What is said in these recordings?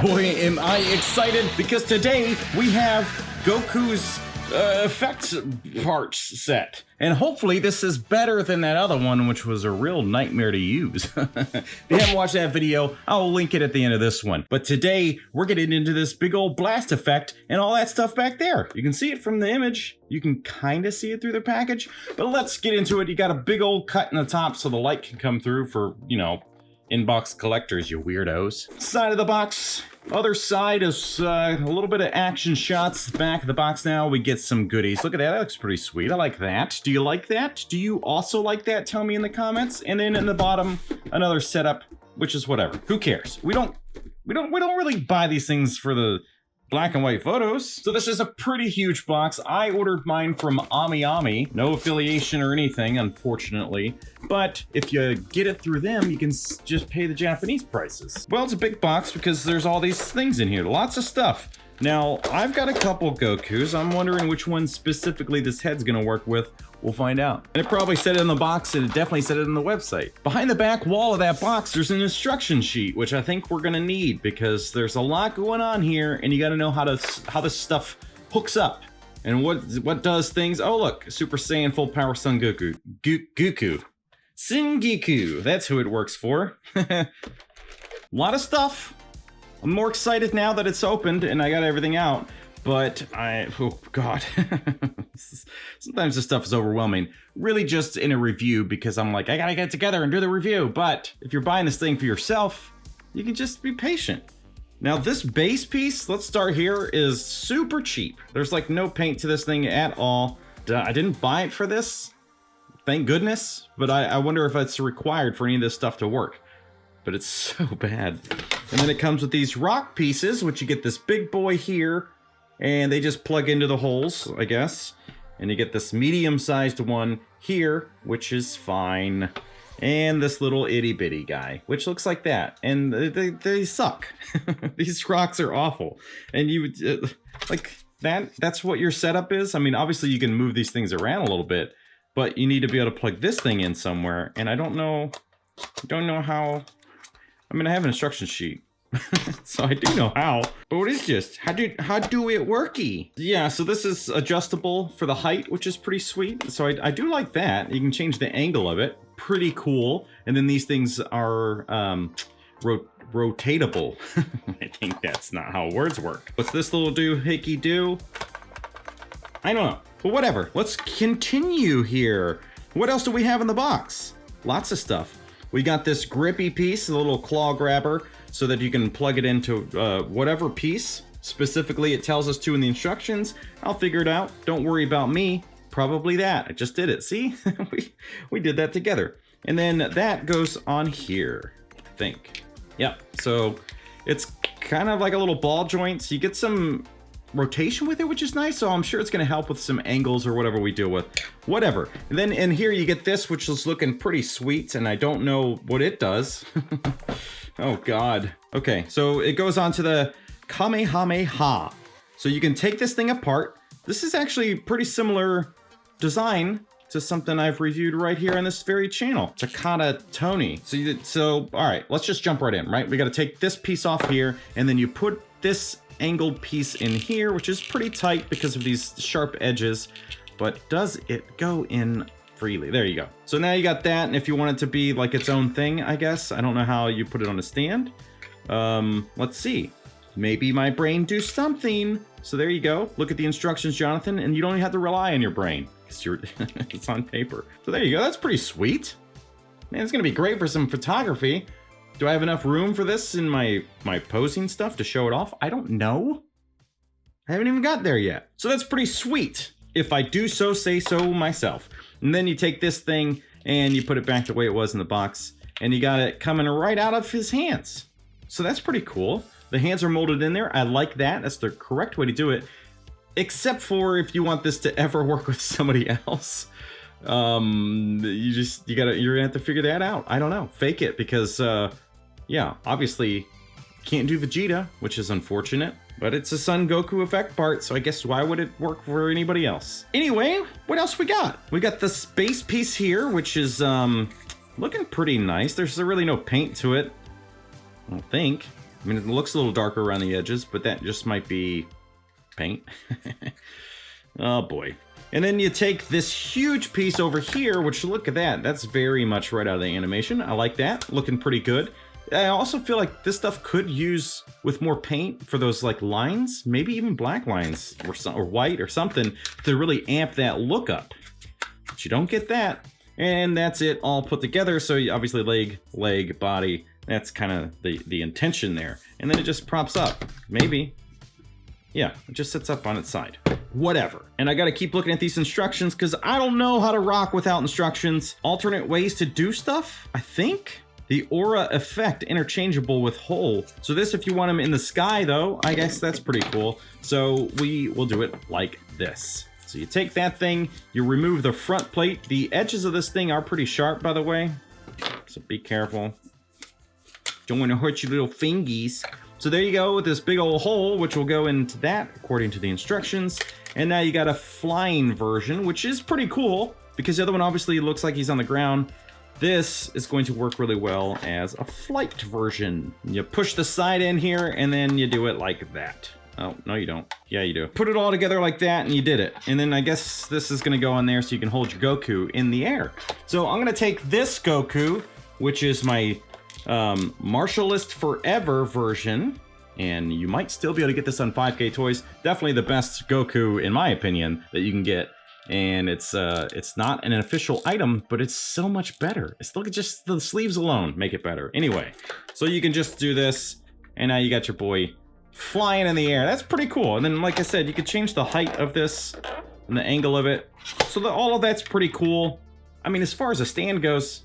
boy, am I excited, because today we have Goku's effects parts set. And hopefully this is better than that other one, which was a real nightmare to use. If you haven't watched that video, I'll link it at the end of this one. But today, we're getting into this big old blast effect and all that stuff back there. You can see it from the image. You can kind of see it through the package. But let's get into it. You got a big old cut in the top so the light can come through for, you know, inbox collectors, you weirdos. Side of the box. Other side is a little bit of action shots. Back of the box now, we get some goodies. Look at that, that looks pretty sweet. I like that. Do you like that? Do you also like that? Tell me in the comments. And then in the bottom, another setup, which is whatever. Who cares? We don't really buy these things for the black and white photos. So this is a pretty huge box. I ordered mine from Amiami. No affiliation or anything, unfortunately. But if you get it through them, you can just pay the Japanese prices. Well, it's a big box because there's all these things in here. Lots of stuff. Now, I've got a couple Gokus. I'm wondering which one specifically this head's gonna work with. We'll find out. And it probably said it in the box, and it definitely said it in the website. Behind the back wall of that box, there's an instruction sheet, which I think we're gonna need because there's a lot going on here, and you gotta know how this stuff hooks up and what does things. Oh look, Super Saiyan Full Power Son Goku. Goku. Sengoku. That's who it works for. A lot of stuff. I'm more excited now that it's opened and I got everything out. But oh God, sometimes this stuff is overwhelming. Really just in a review because I'm like, I gotta get together and do the review. But if you're buying this thing for yourself, you can just be patient. Now this base piece, let's start here, is super cheap. There's like no paint to this thing at all. I didn't buy it for this, thank goodness. But I wonder if it's required for any of this stuff to work. But it's so bad. And then it comes with these rock pieces, which you get this big boy here. And they just plug into the holes, I guess. And you get this medium-sized one here, which is fine. And this little itty-bitty guy, which looks like that. And they suck. These rocks are awful. And you like that's what your setup is? I mean, obviously you can move these things around a little bit, but you need to be able to plug this thing in somewhere. And I don't know how. I mean, I have an instruction sheet. So I do know how, but what is this? How do it worky? Yeah, so this is adjustable for the height, which is pretty sweet. So I do like that. You can change the angle of it. Pretty cool. And then these things are rotatable. I think that's not how words work. What's this little doohickey do? I don't know, but whatever. Let's continue here. What else do we have in the box? Lots of stuff. We got this grippy piece, a little claw grabber, so that you can plug it into whatever piece. Specifically, it tells us to in the instructions. I'll figure it out. Don't worry about me. Probably that. I just did it. See? we did that together. And then that goes on here, I think. Yep. So it's kind of like a little ball joint. So you get some rotation with it, which is nice. So I'm sure it's going to help with some angles or whatever we deal with. Whatever. And then in here you get this, which is looking pretty sweet. And I don't know what it does. Oh God. Okay, so it goes on to the Kamehameha. So you can take this thing apart. This is actually pretty similar design to something I've reviewed right here on this very channel. Takata Tony. So all right, let's just jump right in, right? We gotta take this piece off here, and then you put this angled piece in here, which is pretty tight because of these sharp edges, but does it go in freely? There you go. So now you got that, and if you want it to be like its own thing, I guess. I don't know how you put it on a stand. Let's see. Maybe my brain do something. So there you go. Look at the instructions, Jonathan, and you don't have to rely on your brain because it's on paper. So there you go. That's pretty sweet. Man, it's gonna be great for some photography. Do I have enough room for this in my posing stuff to show it off? I don't know. I haven't even got there yet. So that's pretty sweet, if I do so say so myself. And then you take this thing and you put it back the way it was in the box, and you got it coming right out of his hands. So that's pretty cool. The hands are molded in there. I like that. That's the correct way to do it. Except for if you want this to ever work with somebody else. You're gonna have to figure that out. I don't know. Fake it because yeah, obviously can't do Vegeta, which is unfortunate. But it's a Son Goku effect part, so I guess why would it work for anybody else? Anyway, what else we got? We got the space piece here, which is looking pretty nice. There's really no paint to it, I don't think. I mean, it looks a little darker around the edges, but that just might be paint. Oh boy. And then you take this huge piece over here, which look at that. That's very much right out of the animation. I like that. Looking pretty good. I also feel like this stuff could use with more paint for those like lines, maybe even black lines or white or something to really amp that look up. But you don't get that. And that's it all put together. So obviously leg, body, that's kind of the intention there. And then it just props up, maybe. Yeah, it just sits up on its side. Whatever. And I gotta keep looking at these instructions because I don't know how to rock without instructions. Alternate ways to do stuff, I think. The aura effect interchangeable with whole. So this, if you want them in the sky though, I guess that's pretty cool. So we will do it like this. So you take that thing, you remove the front plate. The edges of this thing are pretty sharp, by the way. So be careful. Don't want to hurt your little fingies. So there you go with this big old hole, which will go into that according to the instructions. And now you got a flying version, which is pretty cool because the other one obviously looks like he's on the ground. This is going to work really well as a flight version. You push the side in here and then you do it like that. Oh, no you don't. Yeah, you do. Put it all together like that and you did it. And then I guess this is gonna go on there so you can hold your Goku in the air. So I'm gonna take this Goku, which is my Martialist Forever version. And you might still be able to get this on 5K Toys. Definitely the best Goku, in my opinion, that you can get. And it's not an official item, but it's so much better. It's look at just the sleeves alone make it better. Anyway, so you can just do this, and now you got your boy flying in the air. That's pretty cool. And then, like I said, you could change the height of this and the angle of it. So all of that's pretty cool. I mean, as far as a stand goes,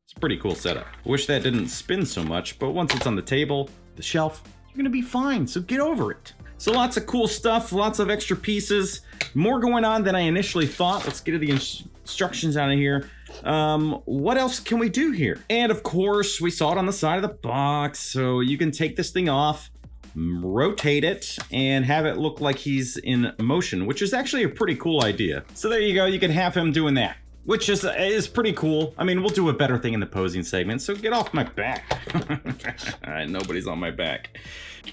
it's a pretty cool setup. I wish that didn't spin so much, but once it's on the table, the shelf, you're gonna be fine. So get over it. So lots of cool stuff, lots of extra pieces, more going on than I initially thought. Let's get to the instructions out of here. What else can we do here? And of course, we saw it on the side of the box. So you can take this thing off, rotate it, and have it look like he's in motion, which is actually a pretty cool idea. So there you go, you can have him doing that, which is pretty cool. I mean, we'll do a better thing in the posing segment, so get off my back. All right, nobody's on my back.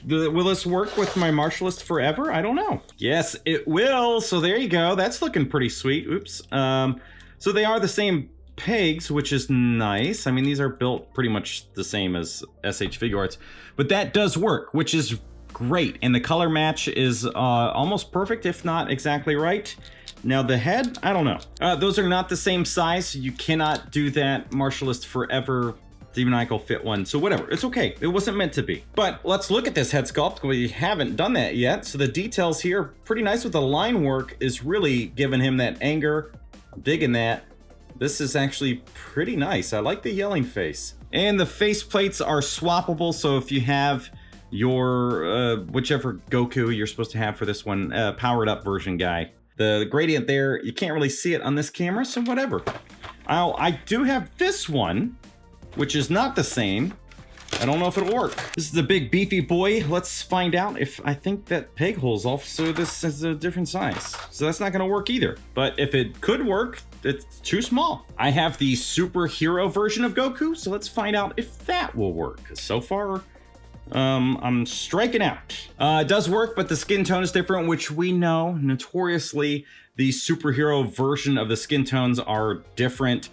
Will this work with my Martialist Forever? I don't know. Yes, it will. So there you go. That's looking pretty sweet. Oops. So they are the same pegs, which is nice. I mean, these are built pretty much the same as S.H.Figuarts, but that does work, which is great. And the color match is almost perfect, if not exactly right. Now the head, I don't know. Those are not the same size, so you cannot do that Martialist Forever demoniacal fit one. So whatever, it's okay. It wasn't meant to be. But let's look at this head sculpt. We haven't done that yet. So the details here, pretty nice with the line work, is really giving him that anger. I'm digging that. This is actually pretty nice. I like the yelling face. And the face plates are swappable. So if you have your, whichever Goku you're supposed to have for this one, powered up version guy, the gradient there, you can't really see it on this camera, so whatever. I do have this one, which is not the same. I don't know if it'll work. This is a big beefy boy. Let's find out if I think that peg hole's off, so this is a different size. So that's not gonna work either. But if it could work, it's too small. I have the superhero version of Goku, so let's find out if that will work. So far, I'm striking out. It does work, but the skin tone is different, which we know notoriously the superhero version of the skin tones are different.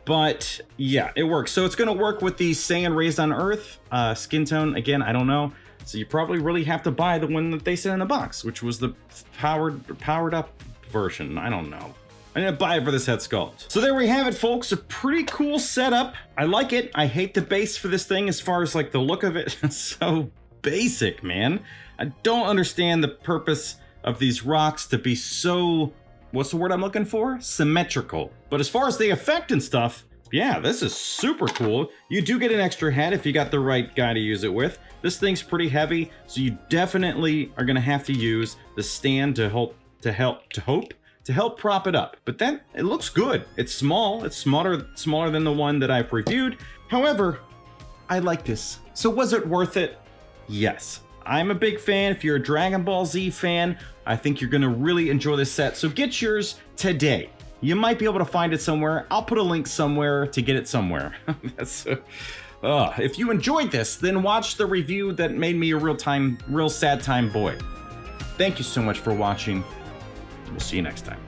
But yeah, it works. So it's going to work with the Saiyan Raised on Earth skin tone. Again, I don't know. So you probably really have to buy the one that they sent in the box, which was the powered up version. I don't know. I didn't buy it for this head sculpt. So there we have it, folks. A pretty cool setup. I like it. I hate the base for this thing as far as like the look of it. It's so basic, man. I don't understand the purpose of these rocks to be so, what's the word I'm looking for? Symmetrical. But as far as the effect and stuff, yeah, this is super cool. You do get an extra head if you got the right guy to use it with. This thing's pretty heavy, so you definitely are gonna have to use the stand to help prop it up. But then it looks good. It's small. It's smaller than the one that I've reviewed. However, I like this. So was it worth it? Yes. I'm a big fan. If you're a Dragon Ball Z fan, I think you're gonna really enjoy this set. So get yours today. You might be able to find it somewhere. I'll put a link somewhere to get it somewhere. If you enjoyed this, then watch the review that made me a real sad time boy. Thank you so much for watching. We'll see you next time.